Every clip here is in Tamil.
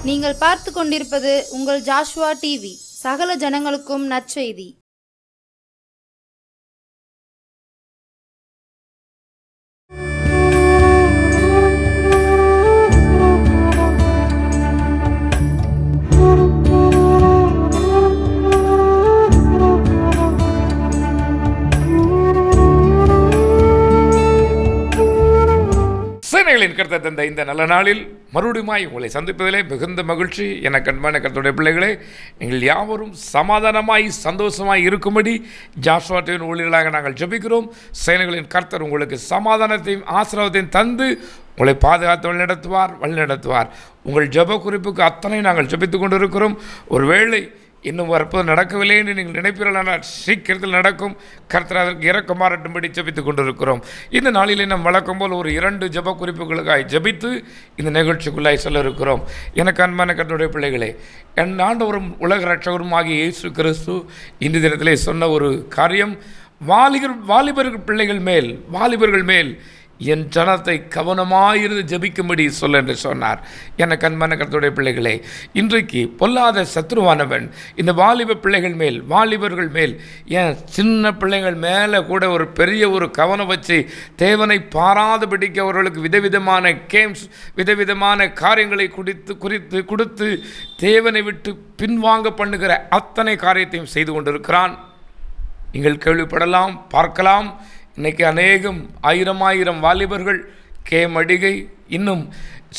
நீங்கள் பார்த்து கொண்டிருப்பது உங்கள் ஜாஷுவா டிவி. சகல ஜனங்களுக்கும் நற்செய்தி. சேனைகளின் கர்த்தர் தந்த இந்த நல்ல நாளில் மறுபடியுமாய் உங்களை சந்திப்பதிலே மிகுந்த மகிழ்ச்சி. எனக்கு அன்பான கர்த்தருடைய பிள்ளைகளே, நீங்கள் யாவரும் சமாதானமாய் சந்தோஷமாய் இருக்கும்படி ஜாஷுவா டிவியின் ஊழியர்களாக நாங்கள் ஜெபிக்கிறோம். சேனைகளின் கர்த்தர் உங்களுக்கு சமாதானத்தையும் ஆசீர்வாதத்தையும் தந்து உங்களை பாதுகாத்து வழிநடத்துவார். உங்கள் ஜெப குறிப்புக்கு அத்தனை நாங்கள் ஜெபித்துக் கொண்டிருக்கிறோம். ஒருவேளை இன்னும் அற்புதம் நடக்கவில்லை என்று நீங்கள் நினைப்பீர்களானால் சீக்கிரத்தில் நடக்கும். கர்த்தர் அதற்கு இரக்கமாறட்டும்படி ஜெபித்துக் கொண்டிருக்கிறோம். இந்த நாளிலே நாம் வழக்கம் போல் ஒரு 2 ஜெப குறிப்புகளுக்காக ஜெபித்து இந்த நிகழ்ச்சிக்குள்ளாய் சொல்ல இருக்கிறோம். எனக்கு அன்பான கர்த்தருடைய பிள்ளைகளே, என் ஆண்டவரும் உலக இரட்சகரும் ஆகிய இயேசு கிறிஸ்து இந்த தினத்திலே சொன்ன ஒரு காரியம், வாலிபர்கள் மேல் என் ஜனத்தை கவனமாயிருந்து ஜெபிக்கும்படி சொல்ல என்று சொன்னார். எனக்கு அன்பான கர்த்தருடைய பிள்ளைகளே, இன்றைக்கு பொல்லாத சத்ருவானவன் இந்த வாலிபர்கள் மேல் ஏன் சின்ன பிள்ளைகள் மேலே கூட ஒரு பெரிய ஒரு கவனம் வச்சு தேவனை பாராதபடிக்கு அவர்களுக்கு விதவிதமான கேம்ஸ், விதவிதமான காரியங்களை கொடுத்து தேவனை விட்டு பின்வாங்க பண்ணுகிற அத்தனை காரியத்தையும் செய்து கொண்டிருக்கிறான். நீங்கள் கேள்விப்படலாம், பார்க்கலாம். இன்றைக்கி அநேகம் ஆயிரம் வாலிபர்கள் கேம் அடிகை, இன்னும்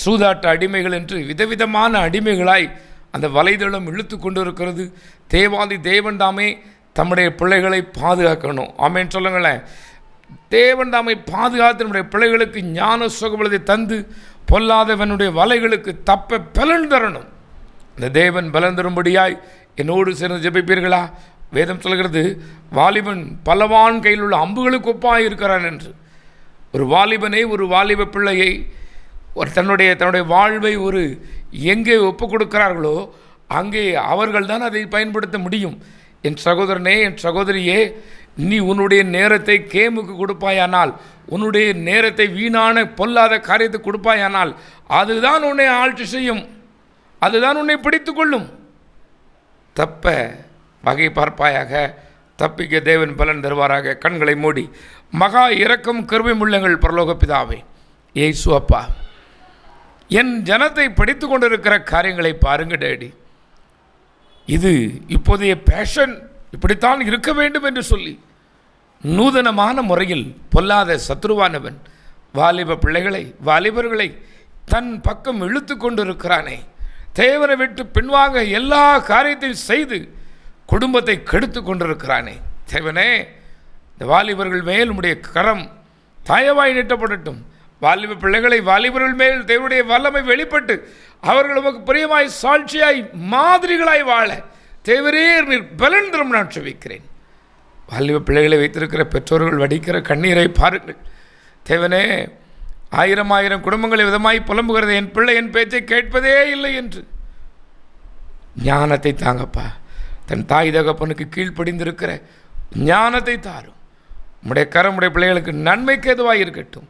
சூதாட்ட அடிமைகள் என்று விதவிதமான அடிமைகளாய் அந்த வலைதளம் இழுத்து கொண்டு இருக்கிறது. தேவாதி தேவன் தாமே தம்முடைய பிள்ளைகளை பாதுகாக்கணும். ஆமேன் சொல்லுங்களேன். தேவன் தாமை பாதுகாத்து நம்முடைய பிள்ளைகளுக்கு ஞான சுகபலத்தை தந்து பொல்லாதவனுடைய வலைகளுக்கு தப்ப பலன் தரணும். இந்த தேவன் பலன் தரும்படியாய் என்னோடு சேர்ந்து ஜெபிப்பீர்களா? வேதம் சொல்கிறது, வாலிபன் பலவான் கையில் உள்ள அம்புகளுக்கு ஒப்பாக இருக்கிறான் என்று. ஒரு வாலிப பிள்ளையை தன்னுடைய வாழ்வை எங்கே ஒப்பு கொடுக்கிறார்களோ அங்கே அவர்கள் தான் அதை பயன்படுத்த முடியும். என் சகோதரனே, என் சகோதரியே, நீ உன்னுடைய நேரத்தை கேமுக்கு கொடுப்பாயானால், உன்னுடைய நேரத்தை வீணான பொல்லாத காரியத்தை கொடுப்பாயானால் அதுதான் உன்னை ஆட்சி செய்யும், அதுதான் உன்னை பிடித்து கொள்ளும். தப்ப வகை பார்ப்பாயாக, தப்பிக்க தேவன் பலன் தருவாராக. கண்களை மூடி மகா இரக்கம் கிருபை உள்ளங்கள் பரலோக பிதாவே, இயேசு அப்பா, என் ஜனத்தை படித்து கொண்டிருக்கிற காரியங்களை பாருங்க டேடி. இது இப்போதைய பேஷன், இப்படித்தான் இருக்க வேண்டும் என்று சொல்லி நூதனமான முறையில் பொல்லாத சத்ருவானவன் வாலிபர்களை தன் பக்கம் இழுத்து கொண்டிருக்கிறானே. தேவனை விட்டு பின்வாங்க எல்லா காரியத்தையும் செய்து குடும்பத்தை கெடுத்து கொண்டிருக்கிறானே. தேவனே, இந்த வாலிபர்கள் மேல் உம்முடைய கரம் தாயவாய் நீட்டப்படட்டும். வாலிபர்கள் மேல் தேவனுடைய வல்லமை வெளிப்பட்டு அவர்கள் உமக்கு பிரியமாய், சாட்சியாய், மாதிரிகளாய் வாழ தேவரே நீர் பலன் தரும் நான் செபிக்கிறேன். வாலிப பிள்ளைகளை வைத்திருக்கிற பெற்றோர்கள் வடிக்கிற கண்ணீரை பாருங்கள். தேவனே, ஆயிரம் குடும்பங்களை விதமாய் புலம்புகிறது, என் பிள்ளை என் பேச்சை கேட்பதே இல்லை என்று. ஞானத்தை தாங்கப்பா. தன் தாய் தகப்பனுக்கு கீழ்ப்படிந்திருக்கிற ஞானத்தை தாரும். உம்முடைய கரம் உடைய பிள்ளைகளுக்கு நன்மைக்கு எதுவாக இருக்கட்டும்.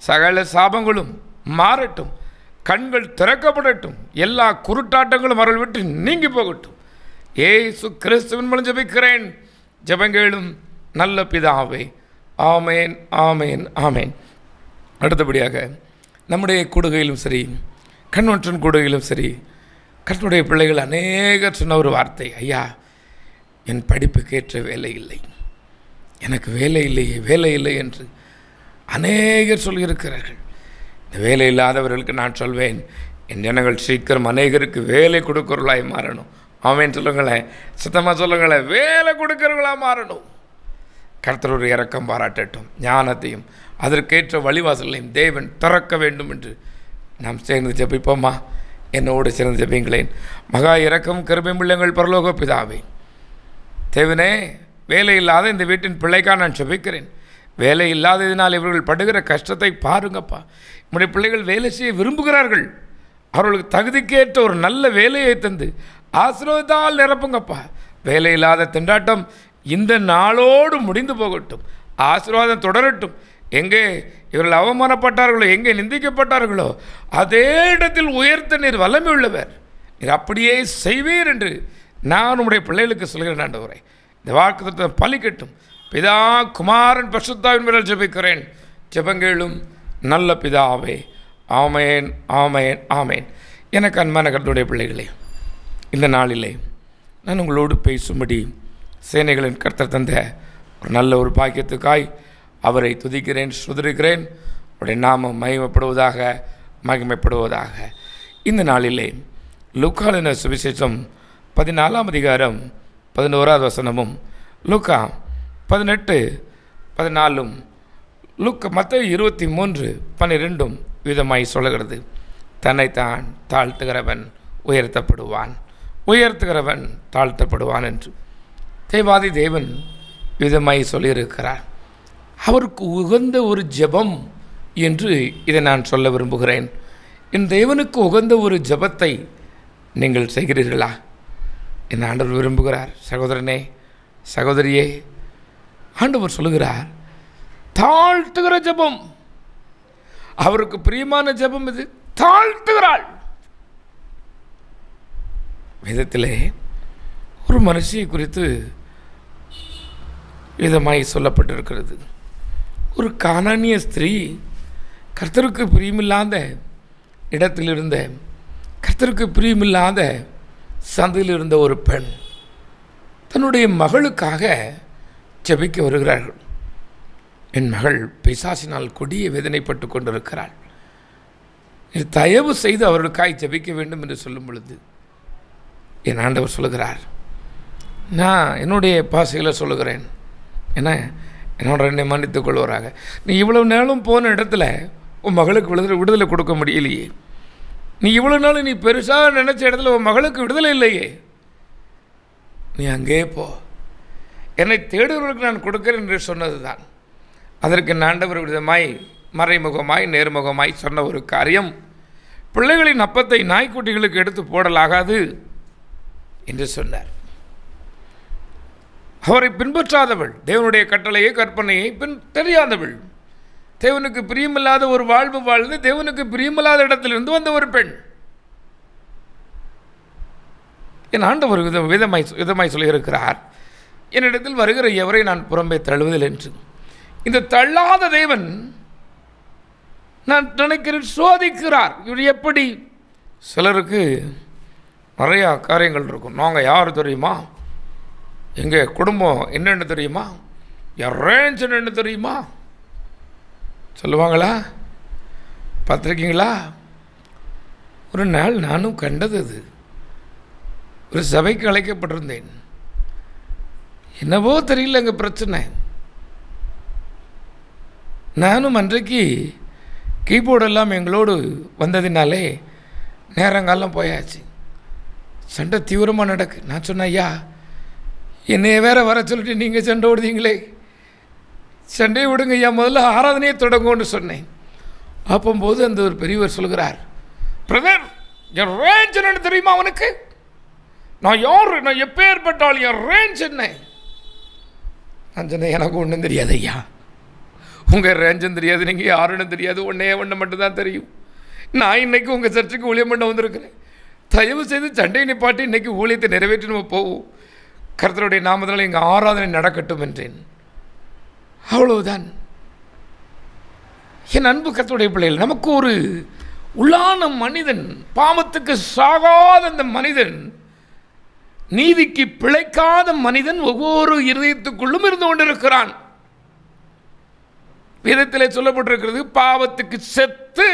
சகல சாபங்களும் மாறட்டும். கண்கள் திறக்கப்படட்டும். எல்லா குருட்டாட்டங்களும் அவர்கள் விட்டு நீங்கி போகட்டும். இயேசு கிறிஸ்துவின் மூலம் ஜெபிக்கிறேன். ஜெபங்களும் நல்ல பிதாவே. ஆமேன், ஆமேன், ஆமேன். அடுத்தபடியாக நம்முடைய கூடுகையிலும் சரி, கன்வென்ஷன் கூடுகையிலும் சரி, கர்த்தருடைய பிள்ளைகள் அநேகர் சொன்ன ஒரு வார்த்தை, ஐயா, என் படிப்புக்கேற்ற வேலை இல்லை, எனக்கு வேலை இல்லை என்று அநேகர் சொல்லியிருக்கிறார்கள். இந்த வேலை இல்லாதவர்களுக்கு நான் சொல்வேன், என் ஜனங்கள் சீக்கிரம் அநேகருக்கு வேலை கொடுக்கிறவர்களாய் மாறணும். ஆமேன் சொல்லுங்களேன், சுத்தமாக சொல்லுங்களேன், வேலை கொடுக்கிறவர்களாக மாறணும். கர்த்தர் ஒரு இரக்கம் பாராட்டட்டும். ஞானத்தையும் அதற்கேற்ற வழிவாசலையும் தேவன் திறக்க வேண்டும் என்று நாம் சேர்ந்து ஜெபிப்போமா? என்னோடு சேர்ந்து ஜெபிங்களேன். மகா இரக்கம் கிருபை உள்ளங்கள் பரலோக பிதாவே, தேவனே, வேலை இல்லாத இந்த வீட்டின் பிள்ளைக்காக நான் ஜெபிக்கிறேன். வேலை இல்லாததினால் இவர்கள் படுகிற கஷ்டத்தை பாருங்கப்பா. நம்முடைய பிள்ளைகள் வேலை செய்ய விரும்புகிறார்கள். அவர்களுக்கு தகுதிக்கேற்ற ஒரு நல்ல வேலையை தந்து ஆசீர்வாதத்தால் நிரப்புங்கப்பா. வேலை இல்லாத திண்டாட்டம் இந்த நாளோடு முடிந்து போகட்டும். ஆசீர்வாதம் தொடரட்டும். எங்கே இவர்கள் அவமானப்பட்டார்களோ, எங்கே நிந்திக்கப்பட்டார்களோ அதே இடத்தில் உயர்த்த நீர் வல்லமை உள்ளவர். நீர் அப்படியே செய்வீர் என்று நான் உம்முடைய பிள்ளைகளுக்கு சொல்கிறேன் ஆண்டவரே. இந்த வாக்குத்தத்தம் பலிக்கட்டும். பிதா குமாரன் பரிசுத்தாவின் பேரில் ஜெபிக்கிறேன், ஜெபங்களும் நல்ல பிதாவே. ஆமேன், ஆமேன், ஆமேன். எனக்கு அன்பான கர்த்தருடைய பிள்ளைகளே, இந்த நாளிலே நான் உங்களோடு பேசும்படி சேனைகளின் கர்த்தர் தந்த ஒரு நல்ல ஒரு பாக்கியத்துக்காய் அவரை துதிக்கிறேன், சுதரிக்கிறேன். அவருடைய நாமம் மகிமைப்படுவதாக, மகிமைப்படுவதாக. இந்த நாளிலே லூக்காவின் சுவிசேஷம் 14ஆம் அதிகாரம் 11ஆவது வசனமும், லூக்கா 18:14, மத்தேயு 23:12 விதமாய் சொல்லுகிறது. தன்னைத்தான் தாழ்த்துகிறவன் உயர்த்தப்படுவான், உயர்த்துகிறவன் தாழ்த்தப்படுவான் என்று தேவாதி தேவன் விதமாய் சொல்லியிருக்கிறார். அவருக்கு உகந்த ஒரு ஜெபம் என்று இதை நான் சொல்ல விரும்புகிறேன். என் தேவனுக்கு உகந்த ஒரு ஜெபத்தை நீங்கள் செய்கிறீர்களா? என் ஆண்டவர் விரும்புகிறார். சகோதரனே, சகோதரியே, ஆண்டவர் சொல்லுகிறார், தாழ்த்துகிற ஜெபம். அவருக்கு பிரியமான ஜெபம் இது. தாழ்த்துகிறாள். வேதத்திலே ஒரு மனுஷியை குறித்து விதமாய் சொல்லப்பட்டிருக்கிறது. ஒரு கானானிய ஸ்திரீ, கர்த்தருக்கு பிரியமில்லாத இடத்தில் இருந்த, கர்த்தருக்கு பிரியமில்லாத சந்தையில் இருந்த ஒரு பெண் தன்னுடைய மகளுக்காக ஜெபிக்க வருகிறார்கள். என் மகள் பிசாசினால் கொடிய வேதனைப்பட்டு கொண்டிருக்கிறாள், தயவு செய்து அவர்களுக்காய் ஜெபிக்க வேண்டும் என்று சொல்லும் பொழுது என் ஆண்டவர் சொல்லுகிறார், நான் என்னுடைய பாசைகளை சொல்லுகிறேன், என்ன என்னோட என்னை மன்னித்துக் கொள்வராக. நீ இவ்வளவு நேரம் போன இடத்துல உன் மகளுக்கு விடுதலை கொடுக்க முடியலையே, நீ இவ்வளோ நாள் நீ பெருசாக நினச்ச இடத்துல உன் மகளுக்கு விடுதலை இல்லையே, நீ அங்கே போ, என்னை தேடுவர்களுக்கு நான் கொடுக்கிறேன் என்று சொன்னது தான். அதற்கு ஆண்டவர் விதமாய் மறைமுகமாய் நேர்முகமாய் சொன்ன ஒரு காரியம், பிள்ளைகளின் அப்பத்தை நாய்க்குட்டிகளுக்கு எடுத்து போடலாகாது என்று சொன்னார். அவரை பின்பற்றாதவள், தேவனுடைய கட்டளையை கற்பனையை தெரியாதவள், தேவனுக்கு பிரியமில்லாத ஒரு வாழ்வு வாழ்ந்து தேவனுக்கு பிரியமில்லாத இடத்திலிருந்து வந்த ஒரு பெண். என் ஆண்டவர் விதமாய் சொல்லியிருக்கிறார், என்னிடத்தில் வருகிற எவரை நான் புறம்பே தள்ளுவதில் என்று. இந்த தள்ளாத தேவன் நான் நினைக்கிறேன் சோதிக்கிறார். இவர் எப்படி? சிலருக்கு நிறையா காரியங்கள் இருக்கும். நாங்கள் யார் தெரியுமா, எங்கள் குடும்பம் என்னென்னு தெரியுமா, என் ரேஞ்ச் என்னென்னு தெரியுமா சொல்லுவாங்களா? பார்த்துருக்கீங்களா? ஒரு நாள் நானும் கண்டது அது. ஒரு சபைக்கு அழைக்கப்பட்டிருந்தேன். என்னவோ தெரியல எங்கள் பிரச்சனை. நானும் அன்றைக்கு கீபோர்டெல்லாம் எங்களோடு வந்ததினாலே நேரங்காலம் போயாச்சு. சண்டை தீவிரமாக நடக்கு. நான் சொன்னேன், ஐயா என்னைய வேற வர சொல்லிட்டு நீங்கள் சண்டை விடுதீங்களே, சண்டையை விடுங்க ஐயா, முதல்ல ஆராதனையை தொடங்கும்னு சொன்னேன். அப்போது அந்த ஒரு பெரியவர் சொல்கிறார், பிரதர் என் ரேஞ்ச் என்னன்னு தெரியுமா அவனுக்கு? நான் யார், நான் எப்பேற்பட்டால் என் ரேஞ்ச் என்ன? நான் சொன்னேன், எனக்கு ஒன்றும் தெரியாது ஐயா, உங்கள் ரேஞ்சும் தெரியாது, நீங்கள் யாருன்னு தெரியாது, ஒன்று மட்டும்தான் தெரியும். நான் இன்றைக்கி உங்கள் சர்ச்சுக்கு ஊழியம் பண்ண வந்திருக்கிறேன். தயவு செய்து சண்டையை நிப்பாட்டி இன்றைக்கி ஊழியத்தை நிறைவேற்றி நம்ம போவோம், கர்த்தருடைய நாமத்தினால் எங்கள் ஆராதனை நடக்கட்டும் என்றேன். அவ்வளவுதான். என் அன்பு கர்த்தருடைய பிள்ளைகள், நமக்கு ஒரு உள்ளான மனிதன், பாவத்துக்கு சாகாத அந்த மனிதன், நீதிக்கு பிழைக்காத மனிதன் ஒவ்வொரு இருதயத்துக்குள்ளும் இருந்து கொண்டிருக்கிறான். வேதத்திலே சொல்லப்பட்டிருக்கிறது, பாவத்துக்கு செத்து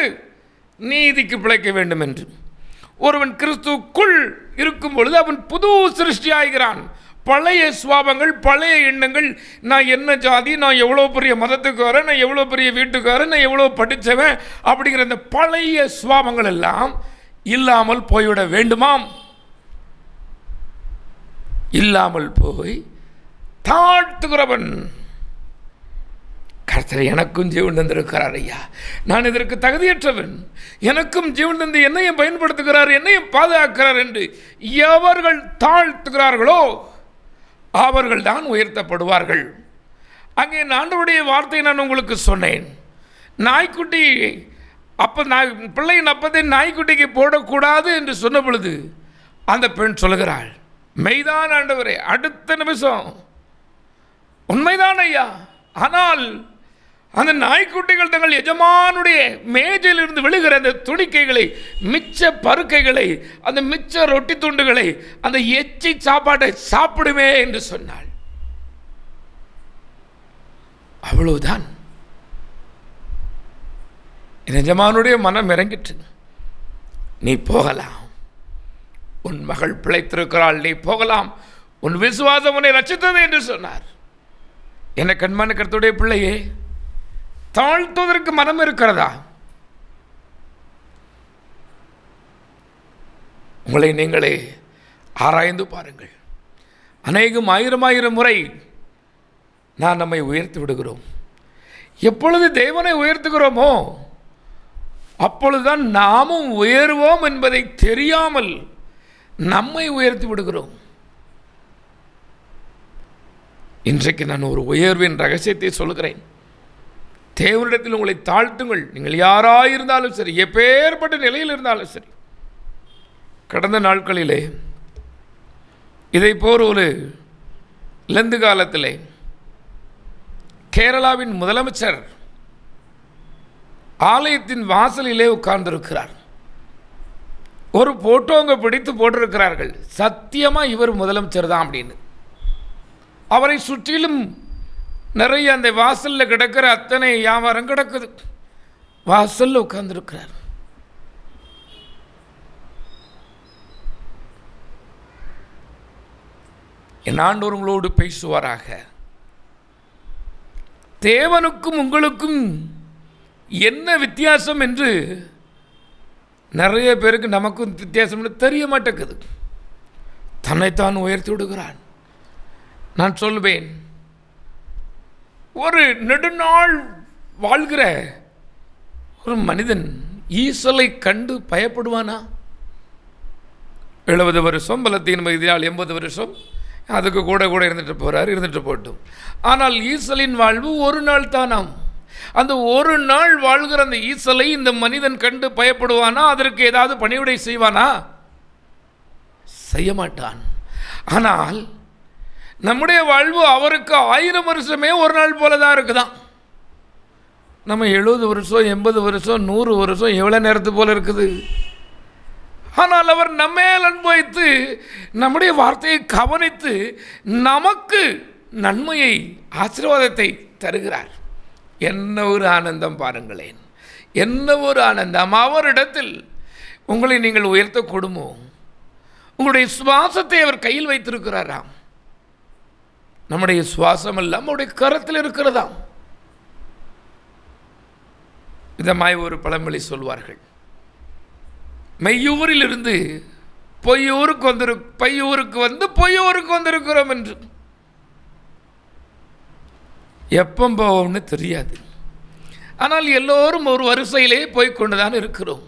நீதிக்கு பிழைக்க வேண்டும் என்று. ஒருவன் கிறிஸ்துவுக்குள் இருக்கும் பொழுது அவன் புது சிருஷ்டி ஆகிறான். பழைய சுவாபங்கள், பழைய எண்ணங்கள், நான் என்ன ஜாதி, நான் எவ்வளோ பெரிய மதத்துக்காரன், நான் எவ்வளோ பெரிய வீட்டுக்காரன், நான் எவ்வளோ படித்தவன் அப்படிங்கிற அந்த பழைய சுவாபங்கள் எல்லாம் இல்லாமல் போய்விட வேண்டுமாம். இல்லாமல் போய் தாழ்த்துகிறவன், கர்த்தர் எனக்கும் ஜீவன் தந்திருக்கிறார் ஐயா, நான் இதற்கு தகுதியற்றவன், எனக்கும் ஜீவன் தந்து என்னையும் பயன்படுத்துகிறார், என்னையும் பாதுகாக்கிறார் என்று எவர்கள் தாழ்த்துகிறார்களோ அவர்கள் தான் உயர்த்தப்படுவார்கள். அங்கே ஆண்டவருடைய வார்த்தையை நான் உங்களுக்கு சொன்னேன். நாய்க்குட்டி பிள்ளையின் அப்பத்தை நாய்க்குட்டிக்கு போடக்கூடாது என்று சொன்ன பொழுது அந்த பெண் சொல்லுகிறாள், மெய்தான் ஆண்டவரே, அடுத்த நிமிஷம் உண்மைதான் ஐயா, ஆனால் அந்த நாய்க்குட்டிகள் தங்கள் எஜமானுடைய மேஜையில் இருந்து விழுகிற அந்த துணிக்கைகளை, மிச்ச பருக்கைகளை, அந்த மிச்ச ரொட்டி துண்டுகளை, அந்த எச்சி சாப்பாட்டை சாப்பிடுமே என்று சொன்னாள். அவ்வளவுதான். எஜமானுடைய மனம் இறங்கிற்று. நீ போகலாம், உன் மகள் பிழைத்திருக்கிறாள், நீ போகலாம், உன் விசுவாசம் உன்னை ரட்சித்தது என்று சொன்னார். என்ன கண்மான கர்த்தருடைய பிள்ளையே, தாழ்த்துவதற்கு மனம் இருக்கிறதா? உங்களை நீங்களே ஆராய்ந்து பாருங்கள். அநேகம் ஆயிரம் முறை நான் நம்மை உயர்த்தி விடுகிறோம். எப்பொழுது தேவனை உயர்த்துகிறோமோ அப்பொழுதுதான் நாமும் உயர்வோம் என்பதை தெரியாமல் நம்மை உயர்த்தி விடுகிறோம். இன்றைக்கு நான் ஒரு உயர்வின் ரகசியத்தை சொல்கிறேன். தேவனிடத்தில் உங்களை தாழ்த்துங்கள். நீங்கள் யாராயிருந்தாலும் சரி, எப்பேற்பட்ட நிலையில் இருந்தாலும் சரி. கடந்த நாட்களிலே இதை போர் ஒரு லந்து காலத்திலே கேரளாவின் முதலமைச்சர் ஆலயத்தின் வாசலிலே உட்கார்ந்திருக்கிறார். ஒரு போட்டோ அங்கே பிடித்து போட்டிருக்கிறார்கள், சத்தியமா இவர் முதலமைச்சர் தான் அப்படின்னு. அவரை சுற்றிலும் நிறைய அந்த வாசலில் கிடக்கிற அத்தனை வியாபாரம் கிடக்குது. வாசலில் உட்கார்ந்திருக்கிறார். என் ஆண்டவர் உங்களோடு பேசுவாராக. தேவனுக்கும் உங்களுக்கும் என்ன வித்தியாசம் என்று நிறைய பேருக்கு நமக்கும் வித்தியாசம் தெரிய மாட்டேங்குது. தன்னைத்தான் உயர்த்தி விடுகிறான். நான் சொல்வேன், ஒரு நெடுநாள் வாழ்கிற ஒரு மனிதன் ஈசலை கண்டு பயப்படுவானா? 70 வருஷம் பலத்தின் மதியால் 80 வருஷம் அதுக்கு கூட இருந்துட்டு போகிறார், இருந்துட்டு போட்டும். ஆனால் ஈசலின் வாழ்வு ஒரு நாள் தானாம். அந்த ஒரு நாள் வாழ்கிற அந்த ஈசலை இந்த மனிதன் கண்டு பயப்படுவானா? அதற்கு ஏதாவது பணிவிடை செய்வானா? செய்ய மாட்டான். ஆனால் நம்முடைய வாழ்வு அவருக்கு 1000 வருஷமே ஒரு நாள் போல தான் இருக்குதான். நம்ம 70 வருஷம் 80 வருஷம் 100 வருஷம் எவ்வளோ நேரத்து போல இருக்குது. ஆனால் அவர் நம்மேல் அனுபவித்து நம்முடைய வார்த்தையை கவனித்து நமக்கு நன்மையை ஆசீர்வாதத்தை தருகிறார். என்ன ஒரு ஆனந்தம் பாருங்களேன், என்ன ஒரு ஆனந்தம். அவரிடத்தில் உங்களை நீங்கள் உயர்த்தக்கூடுமோ? உங்களுடைய சுவாசத்தை அவர் கையில் வைத்திருக்கிறாராம். நம்முடைய சுவாசம் எல்லாம் அவருடைய கரத்தில் இருக்கிறதாம். இதமாய் ஒரு பழமொழி சொல்வார்கள், மெய்யூரில் இருந்து பையூருக்கு வந்து பொய்யூருக்கு வந்திருக்கிறோம் என்று. எப்போ போவோம்னு தெரியாது. ஆனால் எல்லோரும் ஒரு வரிசையிலே போய்கொண்டுதான் இருக்கிறோம்.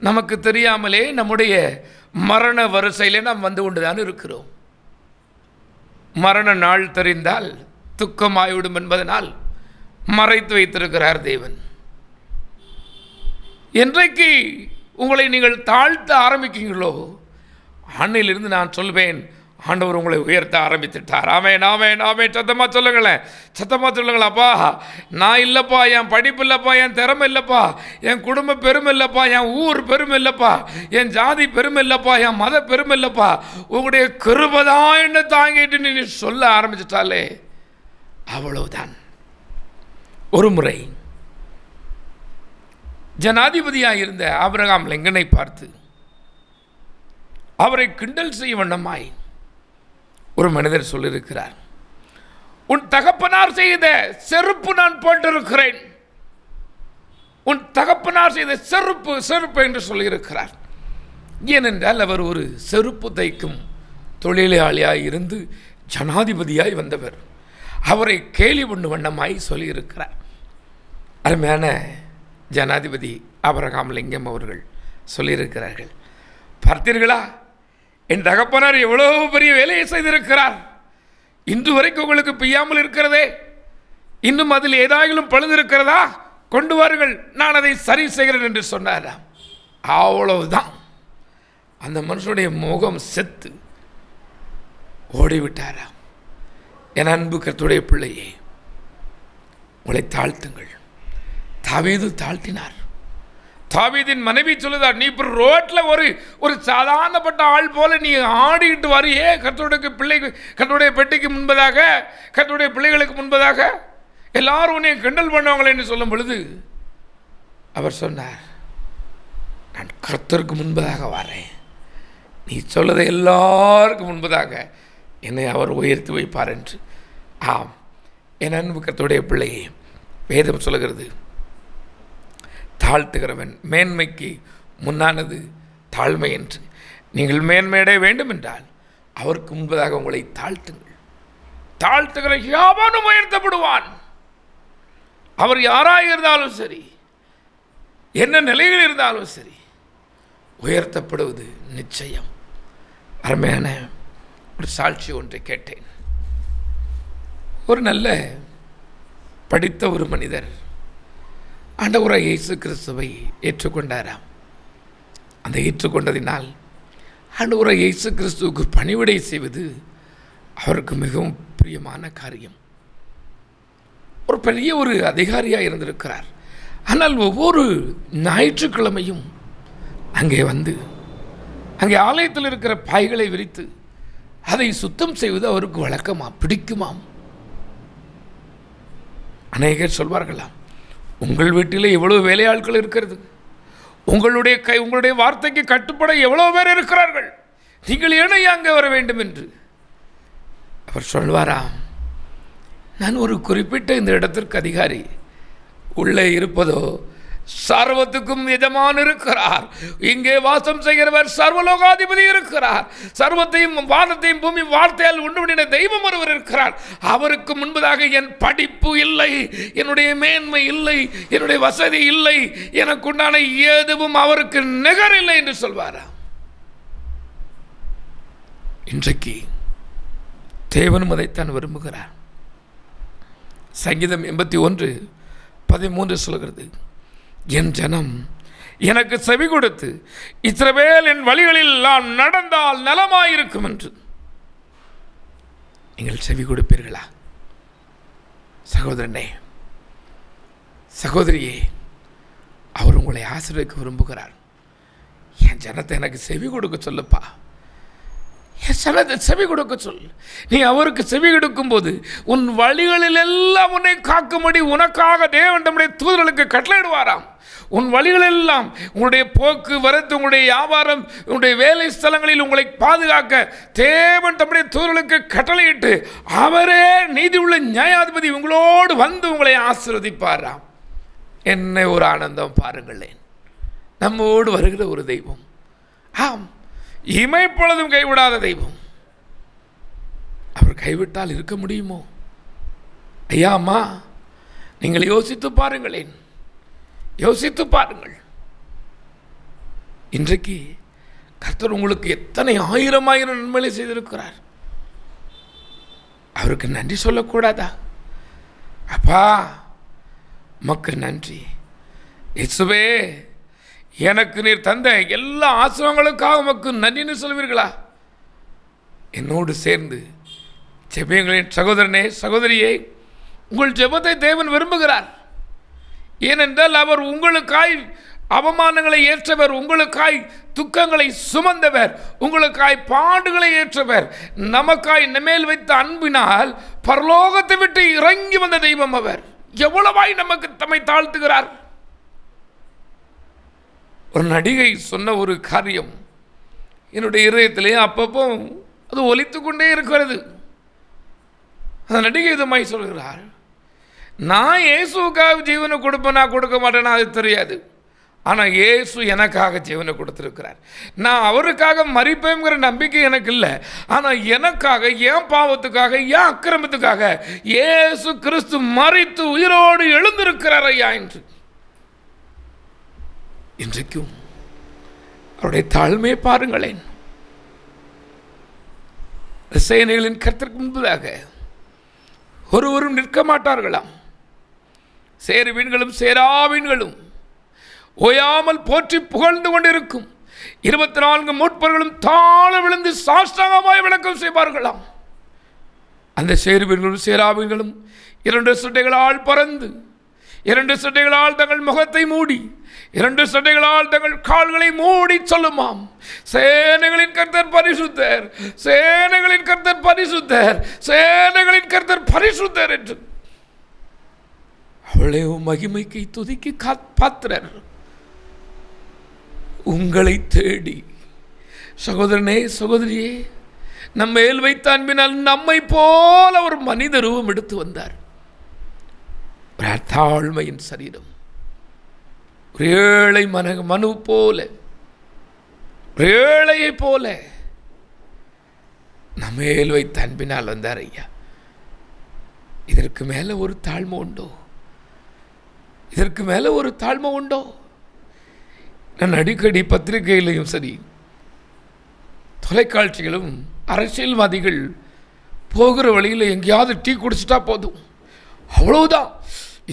நமக்கு தெரியாமலே நம்முடைய மரண வரிசையிலே நாம் வந்து கொண்டுதான் இருக்கிறோம். மரண நாள் தெரிந்தால் துக்கமாய்விடும் என்பதனால் மறைத்து வைத்திருக்கிறார் தேவன். என்றைக்கு உங்களை நீங்கள் தாழ்த்த ஆரம்பிக்கிறீங்களோ அன்னையிலிருந்து நான் சொல்வேன், ஆண்டவர் உங்களை உயர்த்த ஆரம்பித்துட்டார். ஆமென் ஆமென் ஆமென். சத்தமாக சொல்லுங்களேன், சத்தமாக சொல்லுங்களேன். அப்பா நான் இல்லைப்பா, என் படிப்பு இல்லைப்பா, என் திறமை இல்லைப்பா, என் குடும்ப பெருமை இல்லைப்பா, என் ஊர் பெருமை இல்லைப்பா, என் ஜாதி பெருமை இல்லைப்பா, என் மத பெருமை இல்லைப்பா, உங்களுடைய கிருபை தான் என்ன தாங்கிட்டு நீ சொல்ல ஆரம்பிச்சிட்டாலே அவ்வளவுதான். ஒரு முறை ஜனாதிபதியாக இருந்த ஆபிரகாம் லிங்கனை பார்த்து அவரை கிண்டல் செய்ய வண்ணமாய் ஒரு மனிதர் சொல்லியிருக்கிறார், உன் தகப்பனார் செய்த செருப்பு நான் போட்டிருக்கிறேன், உன் தகப்பனார் செய்த செருப்பு செருப்பு என்று சொல்லியிருக்கிறார். ஏனென்றால் அவர் ஒரு செருப்பு தைக்கும் தொழிலாளியாய் இருந்து ஜனாதிபதியாய் வந்தவர். அவரை கேலி பண்ணு வண்ணமாய் சொல்லியிருக்கிறார். அருமையான ஜனாதிபதி ஆபிரகாம் லிங்கம் அவர்கள் சொல்லியிருக்கிறார்கள், பார்த்தீர்களா என் தகப்பனார் எவ்வளோ பெரிய வேலையை செய்திருக்கிறார், இன்று வரைக்கும் உங்களுக்கு பிய்யாமல் இருக்கிறதே, இன்னும் அதில் ஏதாயிலும் பழுது இருக்கிறதா, கொண்டு வாருங்கள் நான் அதை சரி செய்கிறேன் என்று சொன்னாராம். அவ்வளவுதான். அந்த மனுஷனுடைய முகம் செத்து ஓடிவிட்டாராம். என் அன்பு கர்த்தருடைய பிள்ளையே, உங்களை தாழ்த்துங்கள். தாவீது தாழ்த்தினார். தாவீதின் மனைவி சொல்லுதார், நீ இப்போ ரோட்டில் ஒரு சாதாரணப்பட்ட ஆள் போல நீ ஆடிக்கிட்டு வரையே கர்த்தருடைய பெட்டிக்கு முன்பதாக, கர்த்தருடைய பிள்ளைகளுக்கு முன்பதாக எல்லாரும் உன்னை கிண்டல் பண்ணுவாங்களேன்னு சொல்லும் பொழுது அவர் சொன்னார், நான் கர்த்தருக்கு முன்பதாக வரேன். நீ சொல்லதை எல்லாருக்கும் முன்பதாக என்னை அவர் உயர்த்தி வைப்பார் என்று. ஆம், என் அன்பு கர்த்தருடைய பிள்ளையே, வேதம் சொல்லுகிறது, தாழ்த்துகிறவன் மேன்மைக்கு முன்னானது தாழ்மை என்று. நீங்கள் மேன்மையடைய வேண்டும் என்றால் அவருக்கு முன்பதாக உங்களை தாழ்த்துங்கள். தாழ்த்துகிற யாவனும் உயர்த்தப்படுவான். அவர் யாராக இருந்தாலும் சரி, என்ன நிலையில் இருந்தாலும் சரி, உயர்த்தப்படுவது நிச்சயம். அருமையான ஒரு சாட்சி ஒன்றை கேட்டேன். ஒரு நல்ல படித்த ஒரு மனிதர் ஆண்டவராகிய இயேசு கிறிஸ்துவை ஏற்றுக்கொண்டாராம். அந்த ஏற்றுக்கொண்டதினால் ஆண்டவராகிய இயேசு கிறிஸ்துவுக்கு பணிவிடை செய்வது அவருக்கு மிகவும் பிரியமான காரியம். ஒரு பெரிய ஒரு அதிகாரியாக இருந்திருக்கிறார். ஆனால் ஒவ்வொரு ஞாயிற்றுக்கிழமையும் அங்கே வந்து அங்கே ஆலயத்தில் இருக்கிற பாய்களை விரித்து அதை சுத்தம் செய்வது அவருக்கு வழக்கமாம், பிடிக்குமாம். அநேகர் சொல்வார்களாம், உங்கள் வீட்டில் எவ்வளவு வேலையாட்கள் இருக்கிறது, உங்களுடைய வார்த்தைக்கு கட்டுப்பட எவ்வளவு பேர் இருக்கிறார்கள், நீங்கள் ஏன் அங்கே வர வேண்டும் என்று. அவர் சொல்வாராம், நான் ஒரு குறிப்பிட்ட இந்த இடத்திற்கு அதிகாரி, உள்ளே இருப்பதோ சர்வத்துக்கும் எஜமான் இருக்கிறார். இங்கே வாசம் செய்கிறவர் சர்வலோகாதிபதி இருக்கிறார். சர்வத்தையும் வானத்தையும் பூமி வார்த்தையால் உண்டு பண்ணின தெய்வம் ஒருவர் இருக்கிறார். அவருக்கு முன்பதாக என் படிப்பு இல்லை, என்னுடைய மேன்மை இல்லை, என்னுடைய வசதி இல்லை, எனக்குண்டான எதுவும் அவருக்கு நிகர் இல்லை என்று சொல்வாராம். இன்றைக்கு தேவனும் அதைத்தான் விரும்புகிறார். சங்கீதம் 81:13 சொல்கிறது, என் ஜனம் எனக்கு செவி கொடுத்து இஸ்ரவேல் என் வழிகளில் நான் நடந்தால் நலமாயிருக்கும் என்று. நீங்கள் செவி கொடுப்பீர்களா? சகோதரனே, சகோதரியே, அவர் உங்களை ஆசீர்வதிக்க விரும்புகிறார். என் ஜனத்தை எனக்கு செவி கொடுக்க சொல்லுப்பா, என் ஜனத்தை செவி கொடுக்க சொல். நீ அவருக்கு செவி கொடுக்கும் போது உன் வழிகளில் எல்லாம் உன்னை காக்கும்படி உனக்காக தேவன் தம்முடைய தூதர்களுக்கு கட்டளையிடுவாராம். உன் வழிகளெல்லாம், உங்களுடைய போக்கு வரத்து, உங்களுடைய வியாபாரம், உங்களுடைய வேலை ஸ்தலங்களில் உங்களை பாதுகாக்க தேவன் தம்முடைய தூதர்களுக்கு கட்டளையிட்டு அவரே நீதி உள்ள நியாயாதிபதி உங்களோடு வந்து உங்களை ஆசீர்வதிப்பாராம். என்ன ஒரு ஆனந்தம் பாருங்களேன்! நம்மோடு வருகிற ஒரு தெய்வம், ஆம், இமைப்பொழுதும் கைவிடாத தெய்வம். அவர் கைவிட்டால் இருக்க முடியுமோ? ஐயா, அம்மா, நீங்கள் யோசித்து பாருங்களேன், யோசித்து பாருங்கள். இன்றைக்கு கர்த்தர் உங்களுக்கு எத்தனை ஆயிரம் நன்மைகளை செய்திருக்கிறார். அவருக்கு நன்றி சொல்லக்கூடாதா? அப்பா, உமக்கு நன்றி. இயேசுவே, எனக்கு நீர் தந்த எல்லா ஆசீர்வாதங்களுக்காக உமக்கு நன்றின்னு சொல்வீர்களா? என்னோடு சேர்ந்து ஜெபியுங்களின் சகோதரனே, சகோதரியே, உங்கள் ஜெபத்தை தேவன் விரும்புகிறார். ஏனென்றால் அவர் உங்களுக்காய் அவமானங்களை ஏற்றவர், உங்களுக்காய் துக்கங்களை சுமந்தவர், உங்களுக்காய் பாடுகளை ஏற்றவர். நமக்காய் நம்மேல் வைத்த அன்பினால் பரலோகத்தை விட்டு இறங்கி வந்த தெய்வம் அவர். எவ்வளவாய் நமக்கு தம்மை தாழ்த்துகிறார். ஒரு நடிகை சொன்ன ஒரு காரியம் என்னுடைய இதயத்திலே அப்பப்போ அது ஒலித்து கொண்டே இருக்கிறது. அந்த நடிகை விதமாய் சொல்கிறார், நான் இயேசுக்காக ஜீவனை கொடுப்பேனா கொடுக்க மாட்டேன்னா அது தெரியாது, ஆனால் இயேசு எனக்காக ஜீவனை கொடுத்துருக்கிறார். நான் அவருக்காக மரிப்பேங்கிற நம்பிக்கை எனக்கு இல்லை, ஆனால் எனக்காக, என் பாவத்துக்காக, என் அக்கிரமத்துக்காக இயேசு கிறிஸ்து மரித்து உயிரோடு எழுந்திருக்கிறார் ஐயா என்று. இன்றைக்கும் அவருடைய தாழ்மையை பாருங்களேன். சேனைகளின் கர்த்தருக்கு முன்பதாக ஒருவரும் நிற்க மாட்டார்களாம். சேருவீன்களும் சேராவீன்களும் ஓயாமல் போற்றி புகழ்ந்து கொண்டிருக்கும் 24 மூப்பர்களும் தாழ விழுந்து சாஷ்டாங்கமாய் வணக்கம் செய்வார்களாம். அந்த சேருபீன்களும் சேராபீன்களும் 2 சட்டைகளால் பறந்து 2 சட்டைகளால் தங்கள் முகத்தை மூடி 2 சட்டைகளால் தங்கள் கால்களை மூடி சொல்லுமாம், சேனைகளின் கர்த்தர் பரிசுத்தர், சேனைகளின் கர்த்தர் பரிசுத்தர், சேனைகளின் கர்த்தர் பரிசுத்தர் என்று. அவளே மகிமைக்கு துதிக்கு பாத்திரர். உங்களை தேடி சகோதரனே சகோதரியே, நம்ம மேல் வைத்த அன்பினால் நம்மை போல ஒரு மனித ரூபம் எடுத்து வந்தார். தாழ்மையின் சரீரம், ஒரு ஏழை மனு போல, ஒரு ஏழையை போல நம்ம மேல் வைத்த அன்பினால் வந்தார். ஐயா, இதற்கு மேல ஒரு தாழ்மை உண்டோ? இதற்கு மேல ஒரு தாழ்மை உண்டோ? நான் அடிக்கடி பத்திரிகையிலையும் சரி தொலைக்காட்சிகளும் அரசியல்வாதிகள் போகிற வழியில் எங்கேயாவது டீ குடிச்சிட்டா போதும், அவ்வளவுதான்,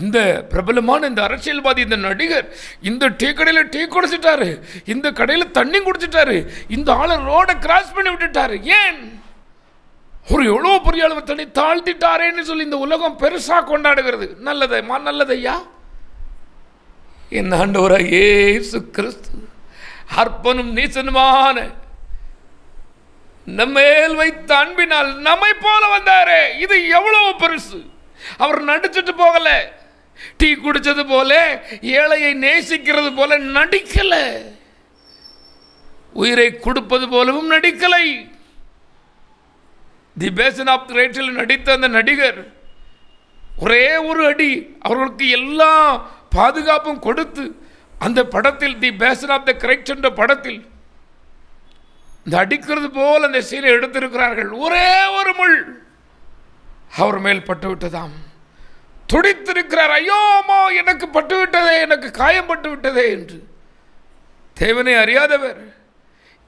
இந்த பிரபலமான இந்த அரசியல்வாதி, இந்த நடிகர் இந்த டீ கடையில் டீ குடிச்சிட்டாரு, இந்த கடையில் தண்ணி குடிச்சிட்டாரு, இந்த ஆளை ரோடை கிராஸ் பண்ணி விட்டுட்டாரு, ஏன் ஒரு எவ்வளோ பெரிய அளவு தண்ணி தாழ்த்திட்டாரேன்னு சொல்லி இந்த உலகம் பெருசாக கொண்டாடுகிறது. நல்லதையா நல்லதையா? என் ஆண்டவராகிய இயேசு கிறிஸ்து அர்ப்பனும் நீசனுமான நம்மேல் வைத்த அன்பினால் நம்மை போல வந்தாரே, இது எவ்வளவு பெருசு. அவர் நடிச்சுட்டு போகல, டீ குடிச்சது போல, ஏழையை நேசிக்கிறது போல நடிக்கல, உயிரை கொடுப்பது போலவும் நடிக்கலை. தி பேசன் ஆஃப் ரேச்சல் நடித்த அந்த நடிகர் ஒரே ஒரு அடி அவர்களுக்கு எல்லா பாதுகாப்பும் கொடுத்து அந்த படத்தில் தி பேசன் ஆஃப் த கரெக்ட் என்ற படத்தில் இந்த அடிக்கிறது போல் அந்த சீனை எடுத்திருக்கிறார்கள். ஒரே ஒரு முள் அவர் மேல் பட்டு விட்டதாம். துடித்திருக்கிறார், ஐயோமா எனக்கு பட்டு விட்டதே, எனக்கு காயம் பட்டு விட்டதே என்று. தேவனை அறியாதவர்,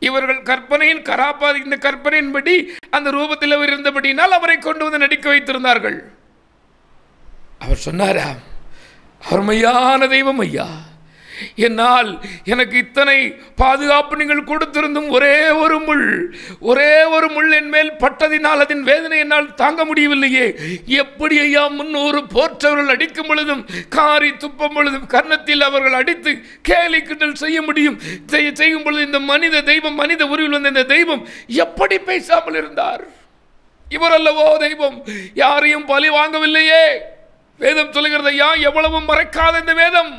இவர்கள் கற்பனையின் கராபாதி, இந்த கற்பனையின்படி அந்த ரூபத்தில் அவர் இருந்தபடினால் அவரை கொண்டு வந்து நடிக்க வைத்திருந்தார்கள். அவர் சொன்னாரா, அருமையான தெய்வம் ஐயா, என்னால் எனக்கு இத்தனை பாதுகாப்பு நீங்கள் கொடுத்திருந்தும் ஒரே ஒரு முள் என் மேல் பட்டதினால் அதன் வேதனை என்னால் தாங்க முடியவில்லையே. எப்படி ஐயா 300 போற்றவர்கள் அடிக்கும் பொழுதும் காரி துப்பும் பொழுதும் கர்ணத்தில் அவர்கள் அடித்து கேலி கிண்டல் செய்ய முடியும்? செய்யும் பொழுது இந்த மனித தெய்வம், மனித உருவில் வந்த இந்த தெய்வம் எப்படி பேசாமல் இருந்தார்? இவர் அல்லவோ தெய்வம், யாரையும் பலி வாங்கவில்லையே. வேதம் சொல்லுகிறது ஐயா, எவ்வளவு மறைக்காத இந்த வேதம்.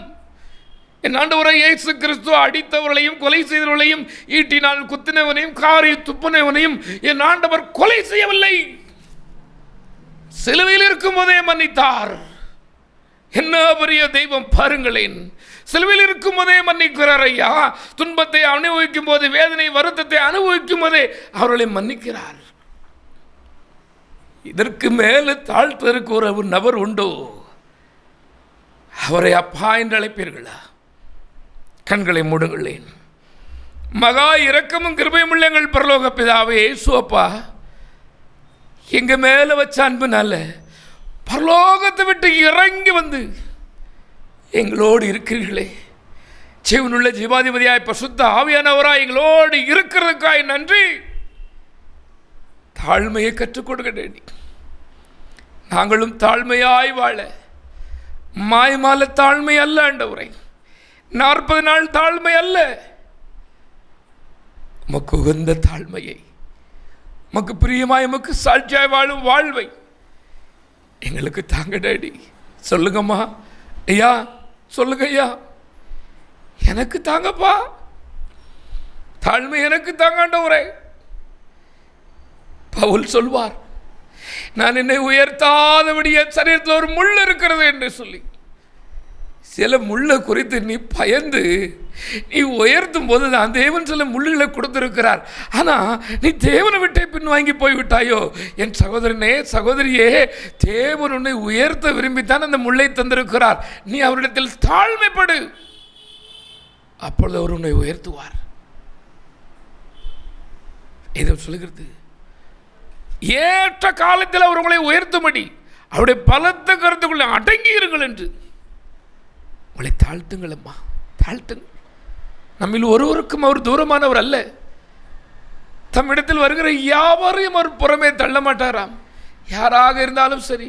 என் ஆண்டவராகிய இயேசு கிறிஸ்து அடித்தவர்களையும் கொலை செய்தவர்களையும் ஈட்டினால் குத்தினவனையும் காரி துப்பினவனையும் என் ஆண்டவர் கொலை செய்யவில்லை, சிலுவையில் இருக்கும் போதே மன்னித்தார். என்ன பெரிய தெய்வம் பாருங்களேன்! சிலுவையில் இருக்கும் போதே மன்னிக்கிறார் ஐயா. துன்பத்தை அனுபவிக்கும் போது, வேதனை வருத்தத்தை அனுபவிக்கும் போதே அவர்களை மன்னிக்கிறார். இதற்கு மேல தாழ்த்ததற்கு ஒரு நபர் உண்டோ? அவரை அப்பா என்று அழைப்பீர்களா? கண்களை மூடுங்களேன். மகா இரக்கமும் கிருபையும் உள்ள எங்கள் பரலோக பிதாவே இயேசுப்பா, எங்க மேல வச்ச அன்புனால பரலோகத்தை விட்டு இறங்கி வந்து எங்களோடு இருக்கிறீர்களே. ஜீவனுள்ள ஜீவாதிபதியாய் பசுத்த ஆவியானவராய் எங்களோடு இருக்கிறதுக்காய் நன்றி. தாழ்மையை கற்றுக் கொடுக்க நாங்களும் தாழ்மையாய் வாழ, மாயமால தாழ்மை அல்ல ஆண்டவரே, 40 நாள் தாழ்மை அல்ல, உமக்கு உகந்த தாழ்மையை, உமக்கு பிரியமாய் உமக்கு சாட்சியாய் வாழும் வாழ்வை எங்களுக்கு தாங்க டாடி. சொல்லுங்கம்மா ஐயா, சொல்லுங்க ஐயா, எனக்கு தாங்கப்பா, தாழ்மை எனக்கு தாங்க ஆண்டவரே. பவுல் சொல்வார், நான் என்னை உயர்த்தாதபடி என் சரீரத்தில் ஒரு முள் இருக்கிறது என்று சொல்லி. சில முள்ளை குறித்து நீ பயந்து நீ உயர்த்தும் போது தான் தேவன் சில முள்ளுகளை கொடுத்திருக்கிறார். ஆனால் நீ தேவனை விட்டே பின் வாங்கி போய்விட்டாயோ? என் சகோதரனே சகோதரியே, தேவன் உன்னை உயர்த்த விரும்பித்தான் அந்த முள்ளை தந்திருக்கிறார். நீ அவரிடத்தில் தாழ்மைப்படு, அப்பொழுது அவர் உன்னை உயர்த்துவார். இதை சொல்லுகிறது, ஏற்ற காலத்தில் அவர் உங்களை உயர்த்தும்படி அவருடைய பலத்த கருத்துக்குள்ளே அடங்கி இருங்கள் என்று. உங்களை தாழ்த்துங்கள் அம்மா, தாழ்த்துங்கள். நம்மில் ஒருவருக்கும் அவர் தூரமானவர் அல்ல. தம்மிடத்தில் வருகிற யாவரையும் அவர் புறமே தள்ள மாட்டாராம். யாராக இருந்தாலும் சரி,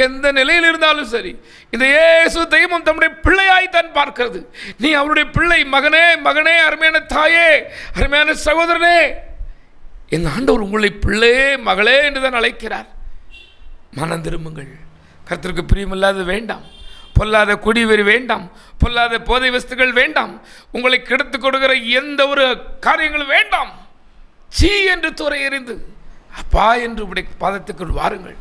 எந்த நிலையில் இருந்தாலும் சரி, இந்த இயேசு தெய்வம் தம்முடைய பிள்ளையாய்த்தான் பார்க்கிறது. நீ அவருடைய பிள்ளை. மகனே, மகனே, அருமையான தாயே, அருமையான சகோதரனே, என் ஆண்டவர் உங்களை பிள்ளையே, மகளே என்று தான் அழைக்கிறார். மனம் திரும்புங்கள். கர்த்தருக்கு பிரியமில்லாத வேண்டாம், பொல்லாத குடிவெறி வேண்டாம், பொல்லாத போதை வஸ்துகள் வேண்டாம், உங்களை கெடுத்து கொடுக்கிற எந்த ஒரு காரியங்களும் வேண்டாம். சீ என்று துறை எறிந்து அப்பா என்று உடைய பாதத்துக்குள் வாருங்கள்.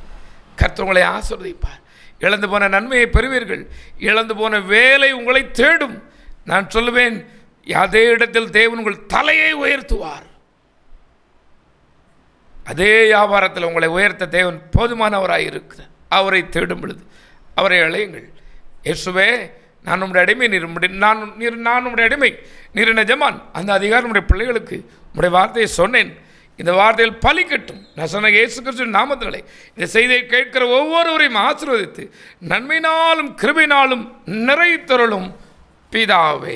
கர்த்தர் உங்களை ஆசீர்வதிப்பார். இழந்து போன நன்மையை பெறுவீர்கள். இழந்து போன வேலை உங்களை தேடும். நான் சொல்லுவேன், அதே இடத்தில் தேவன் உங்கள் தலையை உயர்த்துவார். அதே வியாபாரத்தில் உங்களை உயர்த்த தேவன் போதுமானவராக இருக்கிறார். அவரை தேடும் பொழுது அவரை அழையுங்கள். இயேசுவே, நான் உம்முடைய அடிமை, நான் உம்முடைய அடிமை, நீர் என்ன ஜமான். அந்த அதிகாரம் உடைய பிள்ளைகளுக்கு உம்முடைய வார்த்தையை சொன்னேன். இந்த வார்த்தையில் பலிக்கட்டும். நான் சொன்ன இயேசு கிறிஸ்துவின் நாமத்தினாலே இந்த செய்தியை கேட்கிற ஒவ்வொருவரையும் ஆசீர்வதித்து நன்மையினாலும் கிருபையினாலும் நிறைத்தருளும் பிதாவே.